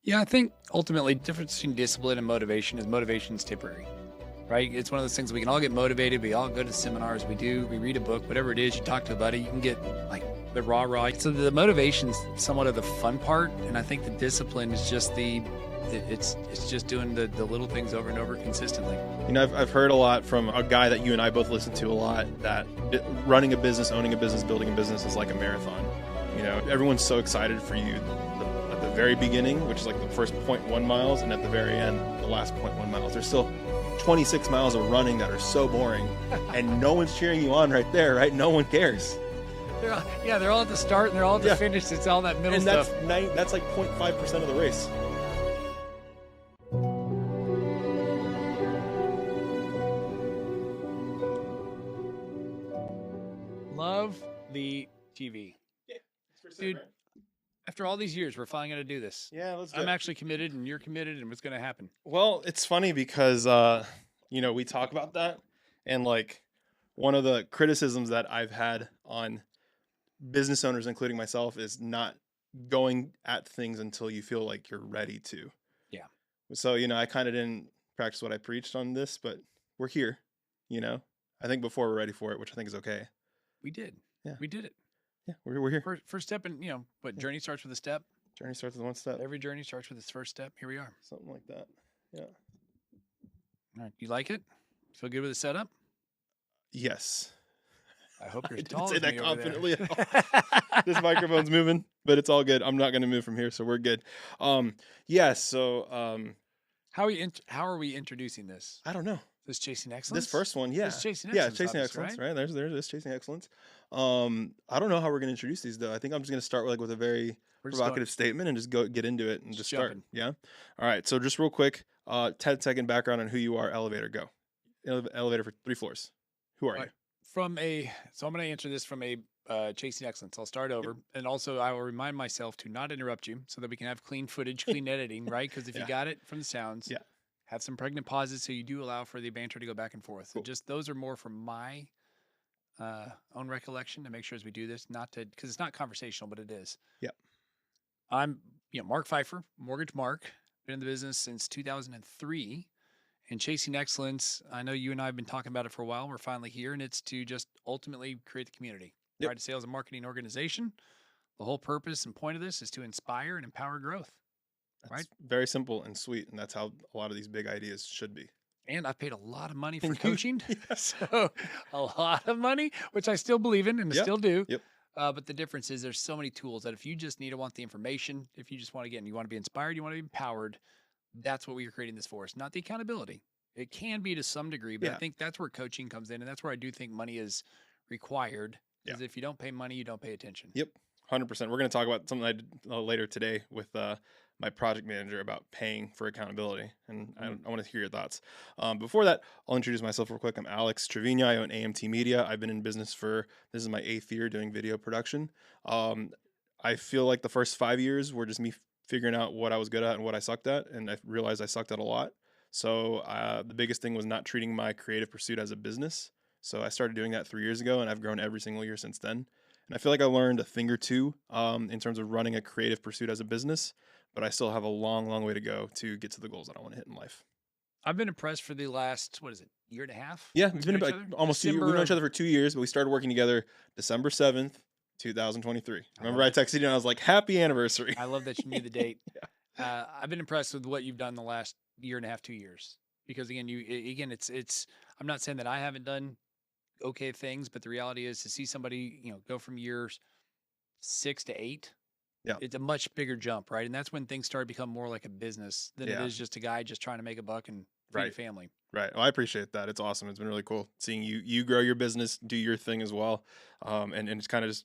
Yeah, I think ultimately the difference between discipline and motivation is temporary, right? It's one of those things we can all get motivated. We all go to seminars, we read a book, whatever it is, you talk to a buddy, you can get like the rah. So the motivation's somewhat of the fun part. And I think the discipline is just it's just doing the little things over and over consistently. You know, I've heard a lot from a guy that you and I both listen to a lot that running a business, owning a business, building a business is like a marathon. You know, everyone's so excited for you at the very beginning, which is like the first 0.1 miles, and at the very end, the last 0.1 miles. There's still 26 miles of running that are so boring, and no one's cheering you on right there, right? No one cares. They're all at the start and they're all at the finish. It's all that middle and stuff. That's like 0.5% of the race. Love the TV. Yeah, dude. After all these years, we're finally going to do this. Yeah, let's do it. I'm actually committed, and you're committed, and what's going to happen? Well, it's funny because, you know, we talk about that, and like one of the criticisms that I've had on business owners, including myself, is not going at things until you feel like you're ready to. Yeah. So, you know, I kind of didn't practice what I preached on this, but we're here, you know. I think before we're ready for it, which I think is okay. We did. Yeah. We did it. Yeah, we're here. First step in, you know, what journey starts with a step. Journey starts with one step. Every journey starts with its first step. Here we are. Something like that. Yeah. All right. You like it? Feel good with the setup? Yes. I hope you're I tall. didn't say that confidently at all. This microphone's moving, but it's all good. I'm not going to move from here, so we're good. Yeah. So, how are we introducing this? I don't know. This Chasing Excellence? This first one, yeah. This Chasing Excellence. Yeah, Chasing Excellence, right? There's this Chasing Excellence. I don't know how we're going to introduce these, though. I think I'm just going to start with a very provocative statement and just get into it and just start. Yeah. All right. So just real quick, 10-second background on who you are. Elevator, go. Elevator for 3 floors. Who are you? So I'm going to answer this from a Chasing Excellence. I'll start over. Yep. And also I will remind myself to not interrupt you so that we can have clean footage, clean editing, right? Because if you got it from the sounds, have some pregnant pauses so you do allow for the banter to go back and forth. Cool. So just those are more from my own recollection to make sure as we do this, not to, because it's not conversational, but it is. Yep. I'm, Mark Pfeiffer, Mortgage Mark, been in the business since 2003. And Chasing Excellence, I know you and I have been talking about it for a while. We're finally here, and it's to just ultimately create the community. Yep. Right, a sales and marketing organization. The whole purpose and point of this is to inspire and empower growth. That's right? Very simple and sweet, and that's how a lot of these big ideas should be. And I've paid a lot of money for coaching. So a lot of money, which I still believe in and still do. Yep. But the difference is there's so many tools that if you just want the information, if you just want to get and you want to be inspired, you want to be empowered, that's what we are creating this for. It's not the accountability. It can be to some degree, but I think that's where coaching comes in. And that's where I do think money is required. Because if you don't pay money, you don't pay attention. Yep. 100%. We're going to talk about something I did later today with my project manager about paying for accountability. And I want to hear your thoughts. Before that, I'll introduce myself real quick. I'm Alex Trevino. I own AMT Media. I've been in business this is my 8th year doing video production. I feel like the first 5 years were just me figuring out what I was good at and what I sucked at. And I realized I sucked at a lot. So the biggest thing was not treating my creative pursuit as a business. So I started doing that 3 years ago, and I've grown every single year since then. And I feel like I learned a thing or two in terms of running a creative pursuit as a business, but I still have a long, long way to go to get to the goals that I want to hit in life. I've been impressed for the last, year and a half? Yeah, we've been almost 2 years. We've known each other for 2 years, but we started working together December 7th, 2023. Remember I texted you and I was like, happy anniversary. I love that you knew the date. I've been impressed with what you've done the last year and a half, 2 years. Because again, it's I'm not saying that I haven't done okay things, but the reality is to see somebody, go from years 6 to 8, it's a much bigger jump, right? And that's when things start to become more like a business than it is just a guy just trying to make a buck and feed a family. Right. Well, I appreciate that. It's awesome. It's been really cool seeing you grow your business, do your thing as well. And it's kind of just,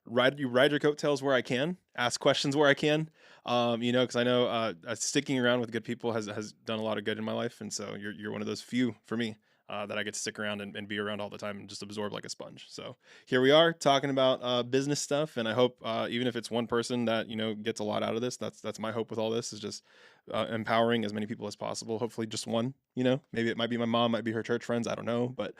ride your coattails where I can, ask questions where I can, because I know sticking around with good people has done a lot of good in my life. And so you're one of those few for me. that I get to stick around and be around all the time and just absorb like a sponge. So here we are talking about business stuff, and I hope even if it's one person that gets a lot out of this, that's my hope with all this is just empowering as many people as possible. Hopefully, just one. Maybe it might be my mom, might be her church friends. I don't know, but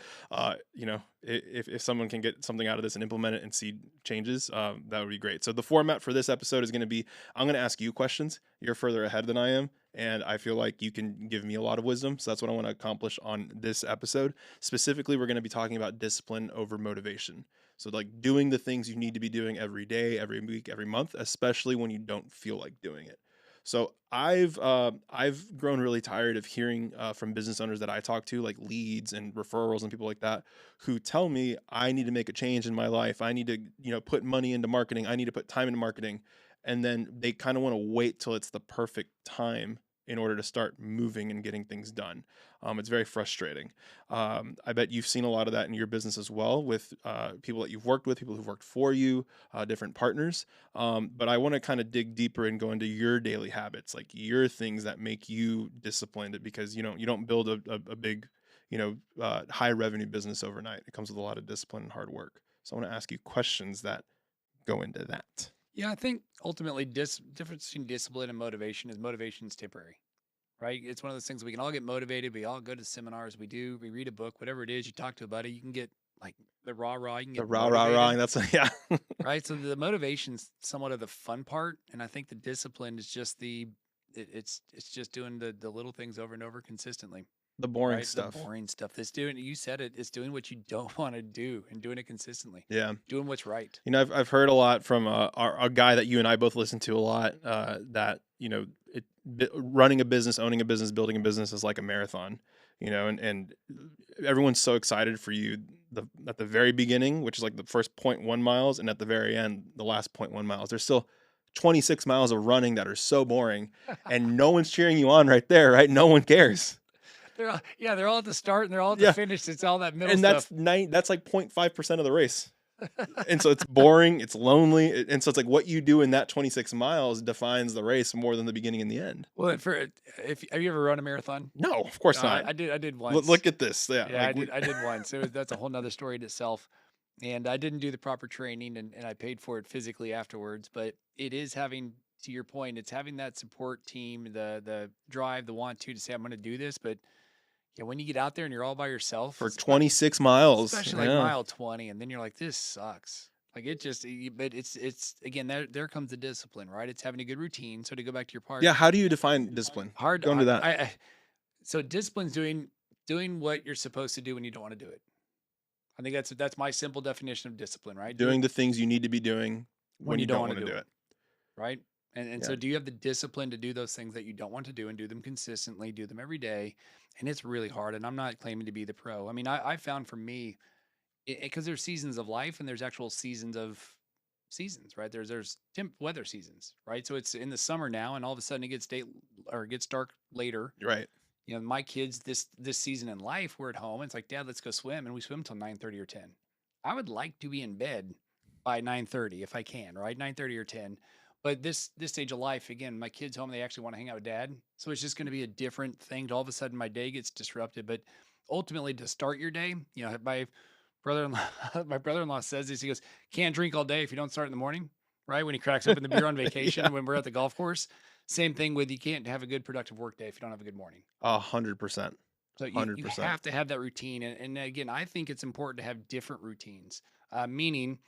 if someone can get something out of this and implement it and see changes, that would be great. So the format for this episode is going to be I'm going to ask you questions. You're further ahead than I am, and I feel like you can give me a lot of wisdom. So that's what I want to accomplish on this episode. Specifically, we're going to be talking about discipline over motivation. So like doing the things you need to be doing every day, every week, every month, especially when you don't feel like doing it. So I've grown really tired of hearing from business owners that I talk to, like leads and referrals and people like that, who tell me I need to make a change in my life. I need to put money into marketing. I need to put time into marketing, and then they kind of want to wait till it's the perfect time in order to start moving and getting things done. It's very frustrating. I bet you've seen a lot of that in your business as well with people that you've worked with, people who've worked for you, different partners. But I want to kind of dig deeper and go into your daily habits, like your things that make you disciplined, because you don't build a big, high revenue business overnight. It comes with a lot of discipline and hard work. So I want to ask you questions that go into that. Yeah, I think ultimately difference between discipline and motivation is temporary, right? It's one of those things we can all get motivated. We all go to seminars. We read a book, whatever it is. You talk to a buddy, you can get like the rah. You can The get rah rah rah. motivated, That's yeah. right? So the motivation's somewhat of the fun part, and I think the discipline is just it's just doing the little things over and over consistently, The boring right? The stuff. boring stuff. That's doing. You said it. It's doing what you don't want to do and doing it consistently, Yeah. doing what's right. I've heard a lot from a guy that you and I both listen to a lot. That running a business, owning a business, building a business is like a marathon. And everyone's so excited for you at the very beginning, which is like the first 0.1 miles, and at the very end, the last 0.1 miles. There's still 26 miles of running that are so boring, and no one's cheering you on right there, right? No one cares. They're all at the start and they're all at the Yeah, finish. It's all that middle and stuff. that's like 0.5% of the race. And so it's boring, it's lonely, and so it's like what you do in that 26 miles defines the race more than the beginning and the end. Well, if have you ever run a marathon? No, of course not. I did once. Look at this. Yeah, Yeah, I did once. That's a whole nother story in itself. And I didn't do the proper training and I paid for it physically afterwards. But it is having, to your point, it's having that support team, the drive, the want to say I'm going to do this. But yeah, when you get out there and you're all by yourself, for 26 miles. especially like Yeah. mile 20, and then you're like, this sucks. Like but it's again, there comes the discipline, right? It's having a good routine. So to go back to your part, Yeah. How do you define discipline? hard. Go into that. So discipline's doing what you're supposed to do when you don't want to do it. I think that's my simple definition of discipline, right? Doing the things you need to be doing when when you you don't don't want want to to do do it, it. right? And Yeah. so do you have the discipline to do those things that you don't want to do and do them consistently, do them every day? And it's really hard. And I'm not claiming to be the pro. I mean, I found for me, because there's seasons of life and there's actual seasons, right? There's weather seasons, right? So it's in the summer now, and all of a sudden it gets dark later. You're right. My kids this season in life, we're at home. And it's like, Dad, let's go swim, and we swim till 9:30 or 10. I would like to be in bed by 9:30 if I can, right? 9:30 or 10. But this stage of life, again, my kids home, they actually want to hang out with Dad, so it's just going to be a different thing. All of a sudden, my day gets disrupted. But ultimately, to start your day, my brother-in-law, my brother-in-law says this. He goes, "Can't drink all day if you don't start in the morning." Right when he cracks open the beer on vacation, Yeah. when we're at the golf course. Same thing with you can't have a good productive work day if you don't have a good morning. 100%. So you 100%. have to have that routine. And again, I think it's important to have different routines. Meaning,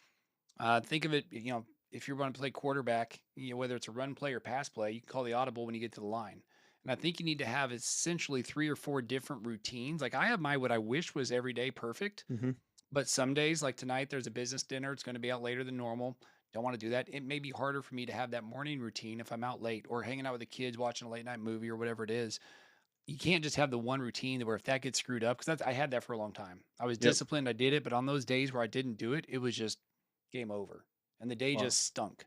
think of it, if you're going to play quarterback, whether it's a run play or pass play, you can call the audible when you get to the line. And I think you need to have essentially 3 or 4 different routines. Like I have what I wish was every day perfect. Hmm. But some days, like tonight, there's a business dinner. It's going to be out later than normal. Don't want to do that. It may be harder for me to have that morning routine if I'm out late or hanging out with the kids watching a late night movie or whatever it is. You can't just have the one routine where if that gets screwed up, because I had that for a long time. I was Yep. disciplined, I did it, but on those days where I didn't do it, it was just game over, and the day Wow. just stunk.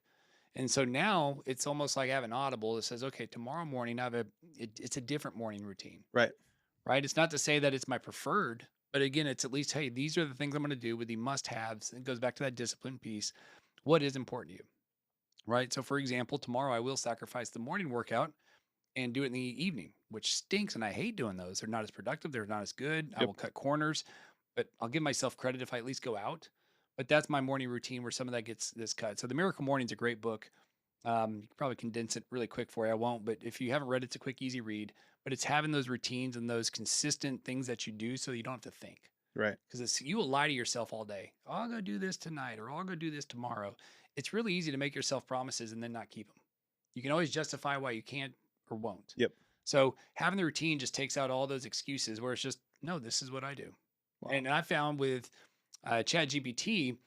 And so now it's almost like I have an audible that says, okay, tomorrow morning it's a different morning routine, Right. right? It's not to say that it's my preferred, but again, it's at least, hey, these are the things I'm going to do with the must-haves. It goes back to that discipline piece. What is important to you, right? So for example, tomorrow I will sacrifice the morning workout and do it in the evening, which stinks. And I hate doing those. They're not as productive. They're not as good. I Yep. will cut corners, but I'll give myself credit if I at least go out. But that's my morning routine where some of that gets this cut. So The Miracle Morning is a great book. You can probably condense it really quick for you. I won't, but if you haven't read it, it's a quick, easy read. But it's having those routines and those consistent things that you do so you don't have to think. Right. Because you will lie to yourself all day. "Oh, I'll go do this tonight, or I'll go do this tomorrow." It's really easy to make yourself promises and then not keep them. You can always justify why you can't or won't. Yep. So having the routine just takes out all those excuses where it's just, no, this is what I do. Wow. And I found with ChatGPT,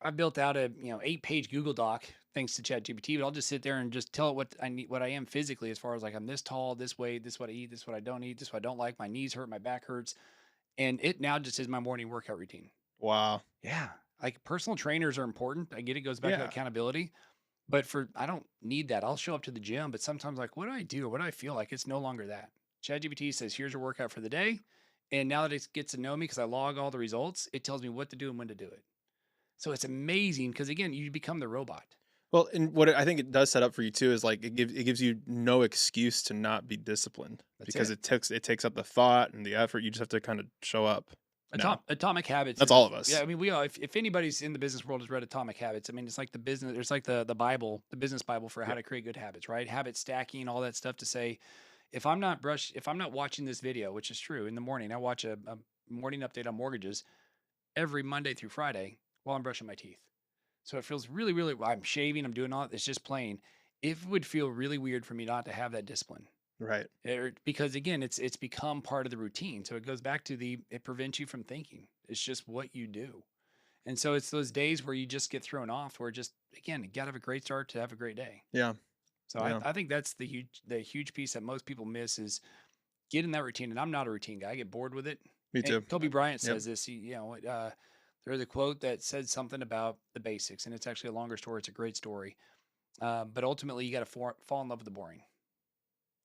I built out a 8-page Google Doc thanks to ChatGPT, but I'll just sit there and just tell it what I need, what I am physically, as far as like I'm this tall, this weight, this is what I eat, this is what I don't eat, this is what I don't like. My knees hurt, my back hurts, and it now just is my morning workout routine. Wow. Yeah, like personal trainers are important. I get it, goes back to Yeah. accountability, but I don't need that. I'll show up to the gym, but sometimes like what do I do? What do I feel like? It's no longer that. ChatGPT says, "Here's your workout for the day," and now that it gets to know me because I log all the results, it tells me what to do and when to do it. So it's amazing because again, you become the robot. Well, and what I think it does set up for you too is like it gives you no excuse to not be disciplined That's because it. it takes up the thought and the effort. You just have to kind of show up now. Atomic Habits That's all is, of yeah. us. I mean, we all, if anybody's in the business world has read Atomic Habits, I mean, it's like the business. There's like the Bible, the business Bible for how Yep. to create good habits, right? Habit stacking, all that stuff. To say, if I'm not watching this video, which is true, in the morning, I watch a morning update on mortgages every Monday through Friday while I'm brushing my teeth. So it feels really, really. I'm shaving. I'm doing all. It's just playing. It would feel really weird for me not to have that discipline. Right. Because again, it's become part of the routine. So it goes back to it prevents you from thinking. It's just what you do. And so it's those days where you just get thrown off where just again, you gotta have a great start to have a great day. Yeah. So Yeah. I think that's the huge piece that most people miss is getting that routine. And I'm not a routine guy. I get bored with it. Me And too. Kobe Bryant Yep. says this, there's a quote that said something about the basics, and it's actually a longer story. It's a great story. But ultimately you got to fall in love with the boring,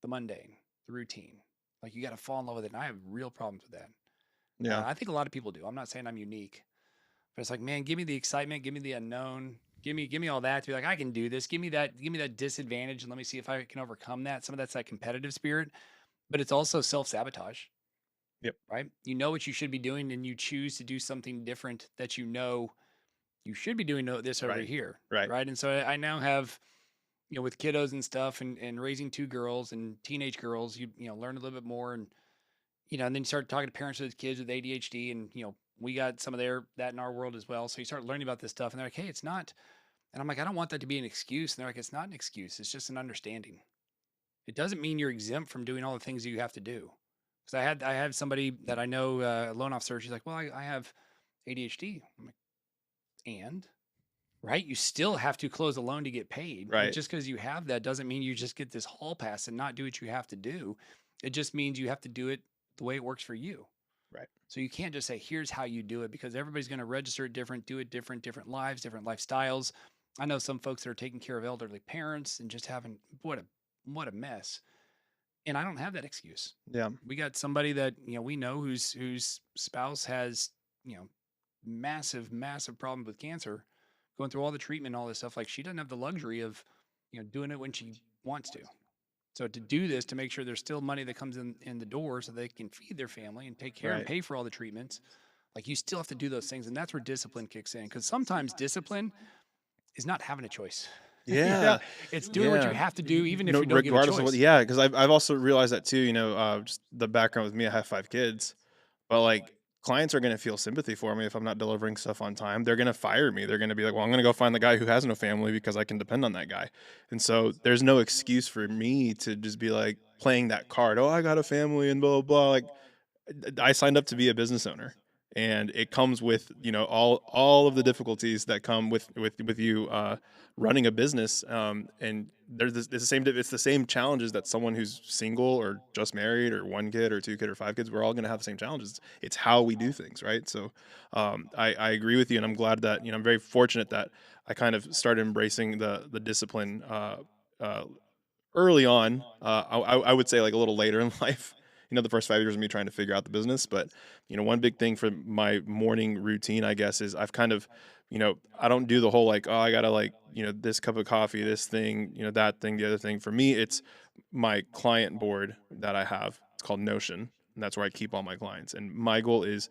the mundane, the routine. Like you got to fall in love with it. And I have real problems with that. Yeah. I think a lot of people do. I'm not saying I'm unique, but it's like, man, give me the excitement, give me the unknown, give me all that to be like, I can do this. Give me that disadvantage, and let me see if I can overcome that. Some of that's that competitive spirit, but it's also self sabotage, Yep. right? You know what you should be doing, and you choose to do something different that you know you should be doing this over Right. here, Right. right? And so I now have, with kiddos and stuff, and raising two girls and teenage girls, learn a little bit more, and then you start talking to parents with kids with ADHD, and we got some of that in our world as well. So you start learning about this stuff, and they're like, "Hey, it's not," and I'm like, "I don't want that to be an excuse." And they're like, "It's not an excuse. It's just an understanding. It doesn't mean you're exempt from doing all the things you have to do." Because I had somebody that I know, a loan officer. She's like, "Well, I have ADHD." I'm like, "And?" Right? You still have to close a loan to get paid. And Right. just because you have that doesn't mean you just get this hall pass and not do what you have to do. It just means you have to do it the way it works for you. Right. So you can't just say, here's how you do it, because everybody's going to register it different, do it different, different lives, different lifestyles. I know some folks that are taking care of elderly parents and just having what a mess. And I don't have that excuse. Yeah. We got somebody that, we know whose spouse has, you know, massive, massive problems with cancer, going through all the treatment, all this stuff. Like she doesn't have the luxury of, doing it when she wants to. So to do this, to make sure there's still money that comes in the door so they can feed their family and take care and Right. pay for all the treatments, like you still have to do those things. And that's where discipline kicks in. Because sometimes discipline is not having a choice. Yeah. It's doing what you Yeah. have to do, even if No, you don't get a regardless of what. choice. Yeah, because I've also realized that too. Just the background with me. I have 5 kids, but like clients are gonna feel sympathy for me if I'm not delivering stuff on time. They're gonna fire me. They're gonna be like, "Well, I'm gonna go find the guy who has no family because I can depend on that guy." And so there's no excuse for me to just be like playing that card. Oh, I got a family and blah blah blah. Like I signed up to be a business owner, and it comes with all of the difficulties that come with you running a business. And it's the same challenges that someone who's single or just married or 1 kid or 2 kid or 5 kids. We're all going to have the same challenges. It's how we do things, right? So I agree with you, and I'm glad that I'm very fortunate that I kind of started embracing the discipline uh, early on. I would say like a little later in life. the first 5 years of me trying to figure out the business. But one big thing for my morning routine, I guess, is I've kind of, I don't do the whole like, oh, I gotta like, this cup of coffee, this thing, that thing, the other thing. For me, it's my client board that I have. It's called Notion, and that's where I keep all my clients. And my goal is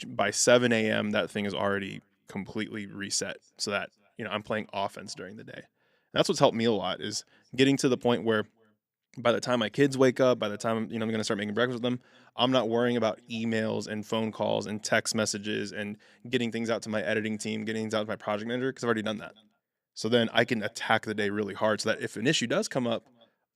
by 7 a.m. that thing is already completely reset, so that I'm playing offense during the day. And that's what's helped me a lot is getting to the point where by the time my kids wake up, by the time I'm going to start making breakfast with them, I'm not worrying about emails and phone calls and text messages and getting things out to my editing team, getting things out to my project manager because I've already done that. So then I can attack the day really hard so that if an issue does come up,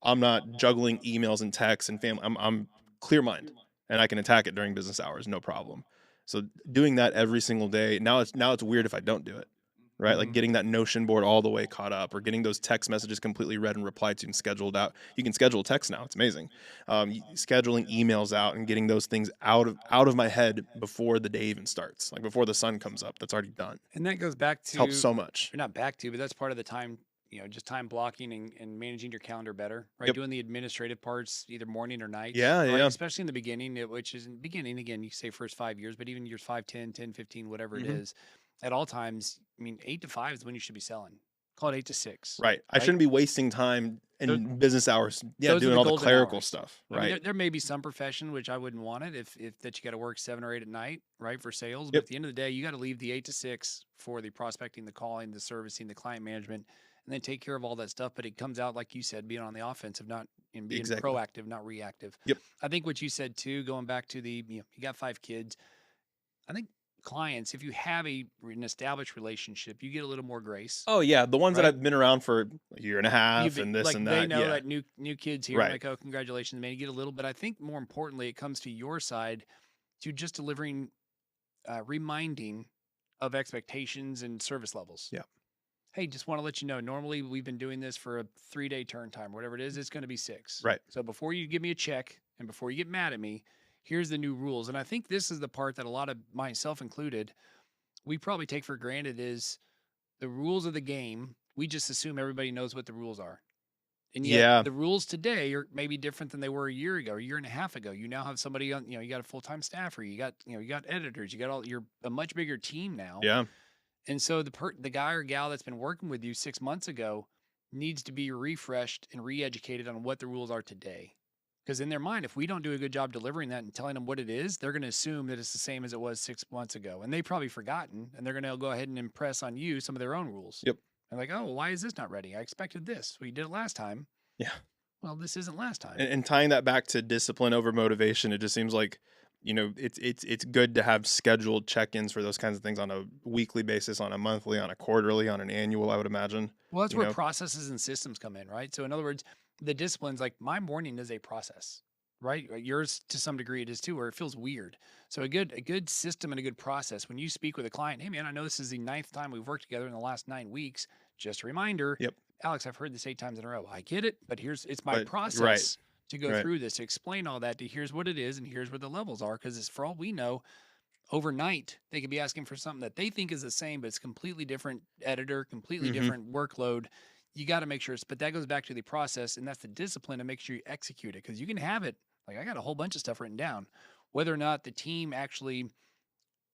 I'm not juggling emails and texts and family. I'm clear mind and I can attack it during business hours, no problem. So doing that every single day. Now it's weird if I don't do it. Right? Like Mhm. getting that Notion board all the way caught up or getting those text messages completely read and replied to and scheduled out. You can schedule text now. It's amazing. Scheduling emails out and getting those things out of my head before the day even starts, like before the sun comes up. That's already done. And that goes back It's helped to, so much. or not back to, but that's part of the time, just time blocking and managing your calendar better, right? Yep. Doing the administrative parts either morning or night, Yeah, right? yeah. Especially in the beginning, which is in the beginning, again, you say first 5 years, but even years 5, 10, 10, 15, whatever it Hmm. is, at all times, I mean, 8 to 5 is when you should be selling. Call it 8 to 6, Right. I right? shouldn't be wasting time Those, in business hours. Yeah, those are doing the all the golden clerical hours. stuff. I mean, Right. there may be some profession which I wouldn't want it if that you got to work 7 or 8 at night, right, for sales. But Yep. at the end of the day, you got to leave the 8 to 6 for the prospecting, the calling, the servicing, the client management, and then take care of all that stuff. But it comes out like you said, being on the offensive, not in being Exactly. proactive, not reactive. Yep. I think what you said too, going back to the you got 5 kids. I think clients, if you have an established relationship, you get a little more grace, Oh yeah, the ones that right? I've been around for a year and a half and this Like and they that. know Yeah. that new kids here. I'm Right. like, oh, congratulations, man. You get a little, but I think more importantly, it comes to your side to just delivering, reminding of expectations and service levels. Yeah. Hey, just want to let you know, normally we've been doing this for a 3 day turn time, whatever it is, it's going to be 6. Right. So before you give me a check and before you get mad at me, here's the new rules. And I think this is the part that a lot of myself included, we probably take for granted is the rules of the game. We just assume everybody knows what the rules are. And yet Yeah. the rules today are maybe different than they were a year ago, a year and a half ago. You now have somebody on, you got a full-time staffer, you got editors, you're a much bigger team now. Yeah. And so the guy or gal that's been working with you 6 months ago needs to be refreshed and re-educated on what the rules are today. Because in their mind, if we don't do a good job delivering that and telling them what it is, they're going to assume that it's the same as it was 6 months ago. And they've probably forgotten, and they're going to go ahead and impress on you some of their own rules. Yep. And like, oh, why is this not ready? I expected this. Well, you did it last time. Yeah. Well, this isn't last time. And tying that back to discipline over motivation, it just seems like it's good to have scheduled check-ins for those kinds of things on a weekly basis, on a monthly, on a quarterly, on an annual. I would imagine. Well, that's You where know. processes and systems come in, right? So, in other words, the disciplines, like my morning is a process, right? Yours to some degree it is too, where it feels weird. So, a good system and a good process. When you speak with a client, hey man, I know this is the ninth time we've worked together in the last 9 weeks. Just a reminder, Yep. Alex, I've heard this 8 times in a row. I get it, but it's my But right. process to go Right. through this, to explain all that, to here's what it is and here's where the levels are. Because it's for all we know, overnight they could be asking for something that they think is the same, but it's completely different editor, completely Hmm. different workload. You got to make sure but that goes back to the process, and that's the discipline to make sure you execute it. Because you can have it, like I got a whole bunch of stuff written down, whether or not the team actually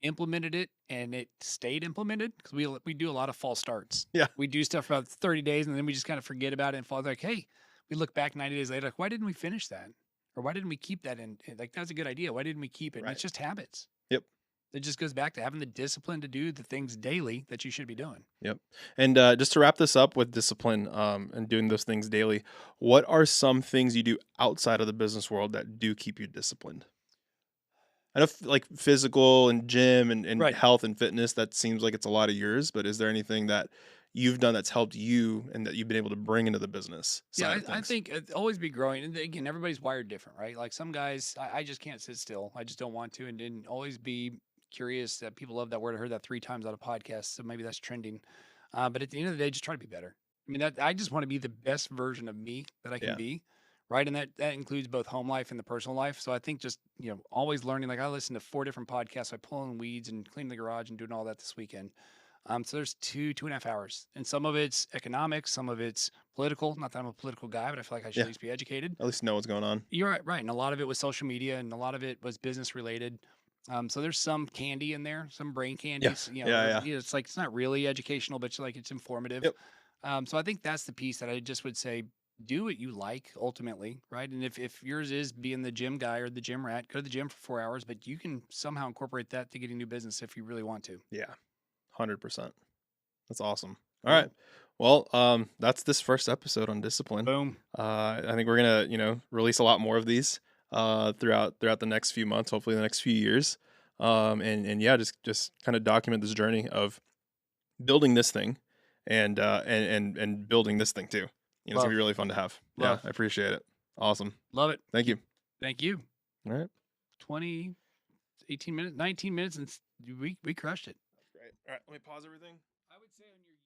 implemented it and it stayed implemented, because we do a lot of false starts. Yeah. We do stuff for about 30 days and then we just kind of forget about it and fall like, hey, we look back 90 days later, like, why didn't we finish that? Or why didn't we keep that in? Like, that's a good idea. Why didn't we keep it? And Right. it's just habits. Yep. It just goes back to having the discipline to do the things daily that you should be doing. Yep. And just to wrap this up with discipline, and doing those things daily, what are some things you do outside of the business world that do keep you disciplined? I know like physical and gym and Right. health and fitness, that seems like it's a lot of yours, but is there anything that you've done that's helped you and that you've been able to bring into the business Yeah, side of I things? think always be growing. And again, everybody's wired different, right? Like some guys, I just can't sit still. I just don't want to. And then always be curious. That people love that word. I heard that 3 times on a podcast, so maybe that's trending. But at the end of the day, just try to be better. I mean, that I just want to be the best version of me that I can Yeah. be, right? And that includes both home life and the personal life. So I think just always learning. Like I listen to 4 different podcasts. I pull in weeds and cleaning the garage and doing all that this weekend. So there's 2.5 hours, and some of it's economics, some of it's political. Not that I'm a political guy, but I feel like I should Yeah. at least be educated. At least know what's going on. You're right, right, and a lot of it was social media, and a lot of it was business related. So there's some candy in there, some brain Yeah. candies. Yeah. Yeah. It's like it's not really educational, but it's like it's informative. Yep. So I think that's the piece that I just would say: do what you like ultimately, right? And if yours is being the gym guy or the gym rat, go to the gym for 4 hours, but you can somehow incorporate that to getting new business if you really want to. Yeah. 100%. That's awesome. All right. Cool. Well, that's this first episode on discipline. Boom. I think we're gonna, release a lot more of these throughout the next few months, hopefully the next few years. And yeah, just kind of document this journey of building this thing and building this thing too. It's gonna Love, be really fun to have. Yeah, love, I appreciate it. Awesome. love it. Thank you. Thank you. All right. 20, 18 minutes, 19 minutes, and we crushed it. Great. All right. Let me pause everything. I would say on your